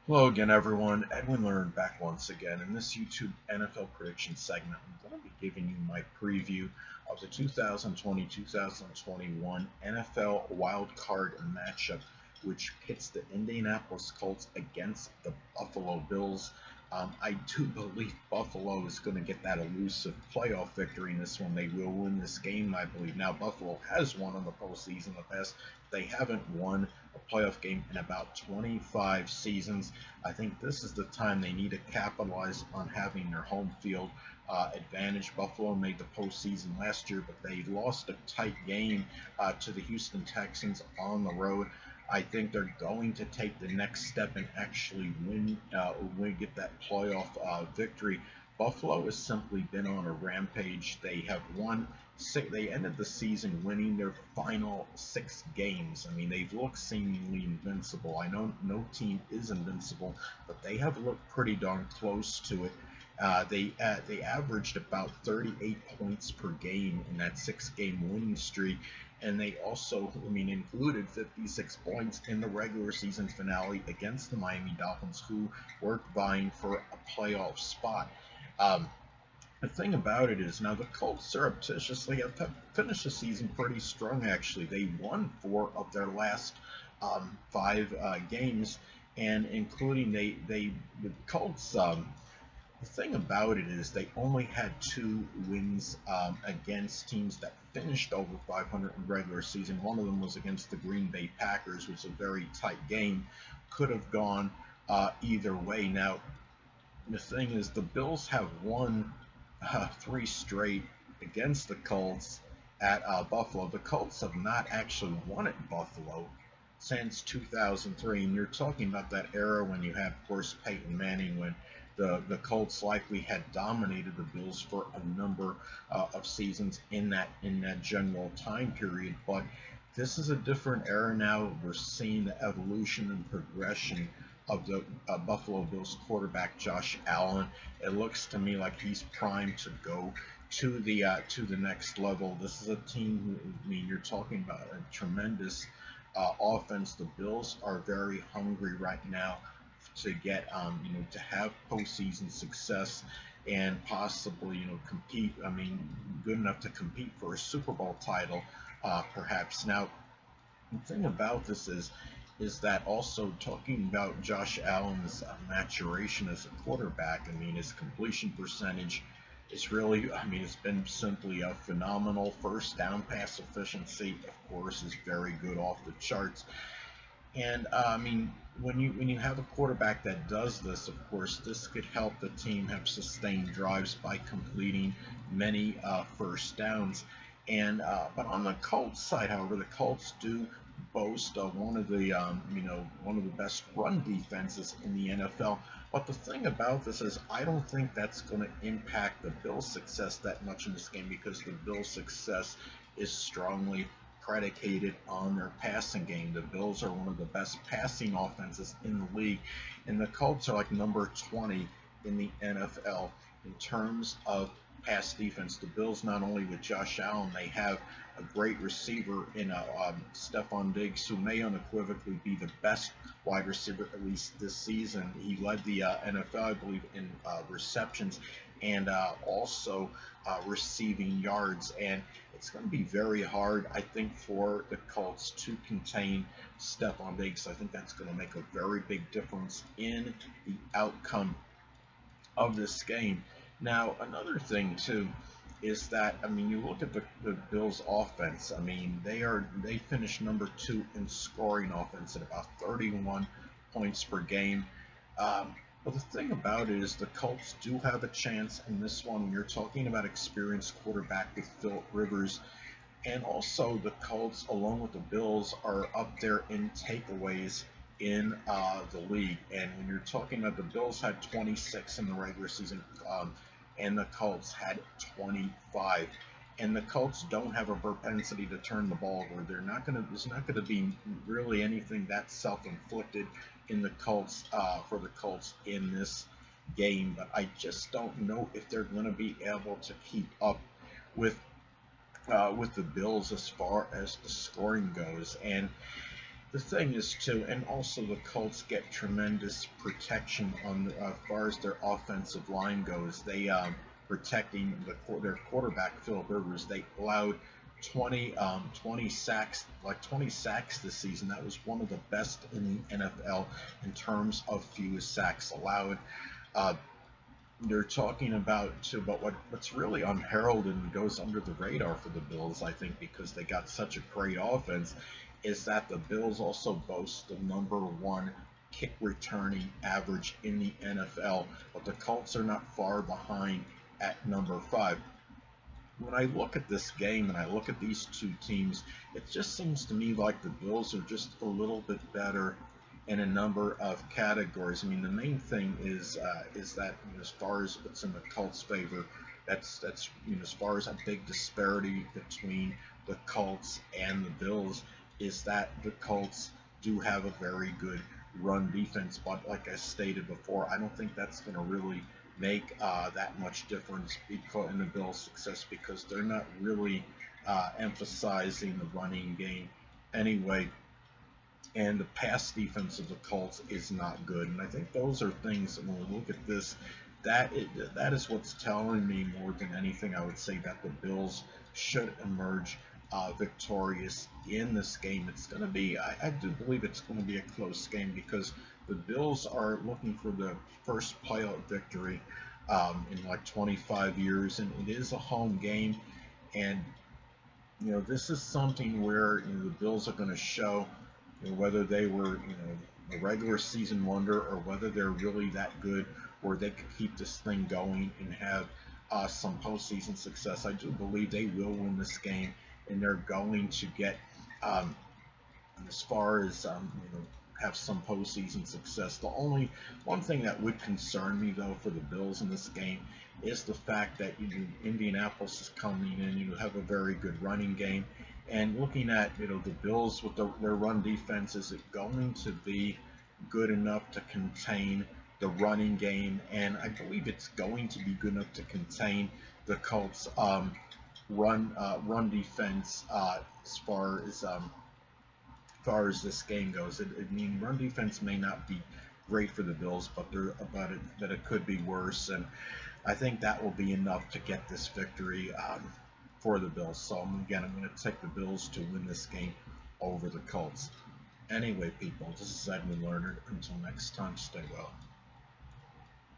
Hello again, everyone. Edwin Learnard back once again. In this YouTube NFL prediction segment, I'm going to be giving you my preview of the 2020-2021 NFL Wild Card matchup, which pits the Indianapolis Colts against the Buffalo Bills. I do believe Buffalo is going to get that elusive playoff victory in this one. They will win this game, I believe. Now, Buffalo has won in the postseason in the past. They haven't won a playoff game in about 25 seasons. I think this is the time they need to capitalize on having their home field advantage. Buffalo made the postseason last year, but they lost a tight game to the Houston Texans on the road. I think they're going to take the next step and actually get that playoff victory. Buffalo has simply been on a rampage. They have won six, they ended the season winning their final 6 games. I mean, they've looked seemingly invincible. I know no team is invincible, but they have looked pretty darn close to it. They averaged about 38 points per game in that 6-game winning streak, and they also, included 56 points in the regular season finale against the Miami Dolphins, who were vying for a playoff spot. Um, the thing about it is now the Colts surreptitiously have finished the season pretty strong. Actually, they won 4 of their last 5 games, and including the Colts. The thing about it is they only had 2 wins against teams that finished over 500 in regular season. One of them was against the Green Bay Packers, which was a very tight game. Could have gone either way. Now, the thing is, the Bills have won 3 straight against the Colts at Buffalo. The Colts have not actually won at Buffalo since 2003, and you're talking about that era when you had, of course, Peyton Manning, when the Colts likely had dominated the Bills for a number of seasons in that general time period. But this is a different era now. We're seeing the evolution and progression of the Buffalo Bills quarterback Josh Allen. It looks to me like he's primed to go to the next level. This is a team who, you're talking about a tremendous offense. The Bills are very hungry right now to get to have postseason success and possibly compete. Good enough to compete for a Super Bowl title, perhaps. Now, the thing about this is that also talking about Josh Allen's maturation as a quarterback. His completion percentage is really, it's been simply a phenomenal. First down pass efficiency, of course, is very good, off the charts. And when you have a quarterback that does this, of course, this could help the team have sustained drives by completing many first downs. And but on the Colts side, however, the Colts do boast one of the best run defenses in the NFL. But the thing about this is, I don't think that's going to impact the Bills' success that much in this game, because the Bills' success is strongly predicated on their passing game. The Bills are one of the best passing offenses in the league, and the Colts are like number 20 in the NFL in terms of pass defense. The Bills, not only with Josh Allen, they have a great receiver in Stephon Diggs, who may unequivocally be the best wide receiver, at least this season. He led the NFL, I believe, in receptions and also receiving yards. And it's going to be very hard, I think, for the Colts to contain Stephon Diggs. I think that's going to make a very big difference in the outcome of this game. Now, another thing too is that, you look at the Bills' offense. They finished number 2 in scoring offense at about 31 points per game. But the thing about it is, the Colts do have a chance in this one. You're talking about experienced quarterback with Philip Rivers, and also the Colts, along with the Bills, are up there in takeaways in the league. And when you're talking about, the Bills had 26 in the regular season, and the Colts had 25. And the Colts don't have a propensity to turn the ball over. There's not gonna be really anything that's self-inflicted in the Colts for the Colts in this game. But I just don't know if they're gonna be able to keep up with the Bills as far as the scoring goes. And The thing is too, and also the Colts get tremendous protection on as far as their offensive line goes. They protecting their quarterback Philip Rivers. They allowed 20 sacks, like 20 sacks this season. That was one of the best in the NFL in terms of fewest sacks allowed. Uh, they're talking about what's really unheralded and goes under the radar for the Bills, I think, because they got such a great offense, is that the Bills also boast the #1 kick returning average in the NFL, but the Colts are not far behind at #5. When I look at this game and I look at these two teams, it just seems to me like the Bills are just a little bit better in a number of categories. I mean, the main thing is that, as far as what's in the Colts' favor, that's as far as a big disparity between the Colts and the Bills, is that the Colts do have a very good run defense, but like I stated before, I don't think that's going to really make that much difference in the Bills' success, because they're not really emphasizing the running game anyway, and the pass defense of the Colts is not good. And I think those are things, when we look at this, that is what's telling me more than anything. I would say that the Bills should emerge victorious in this game. It's going to be, I do believe it's going to be a close game, because the Bills are looking for the first playoff victory in like 25 years, and it is a home game. And this is something where the Bills are going to show whether they were a regular season wonder, or whether they're really that good, or they could keep this thing going and have some postseason success. I do believe they will win this game, and they're going to get as far as have some postseason success. The only one thing that would concern me, though, for the Bills in this game is the fact that Indianapolis is coming in. You have a very good running game, and looking at the Bills with their run defense, is it going to be good enough to contain the running game? And I believe it's going to be good enough to contain the Colts run defense as far as this game goes. I mean, run defense may not be great for the Bills, but it could be worse, and I think that will be enough to get this victory for the Bills. So I'm going to take the Bills to win this game over the Colts. Anyway, people, this is Edwin Learnard. Until next time, stay well.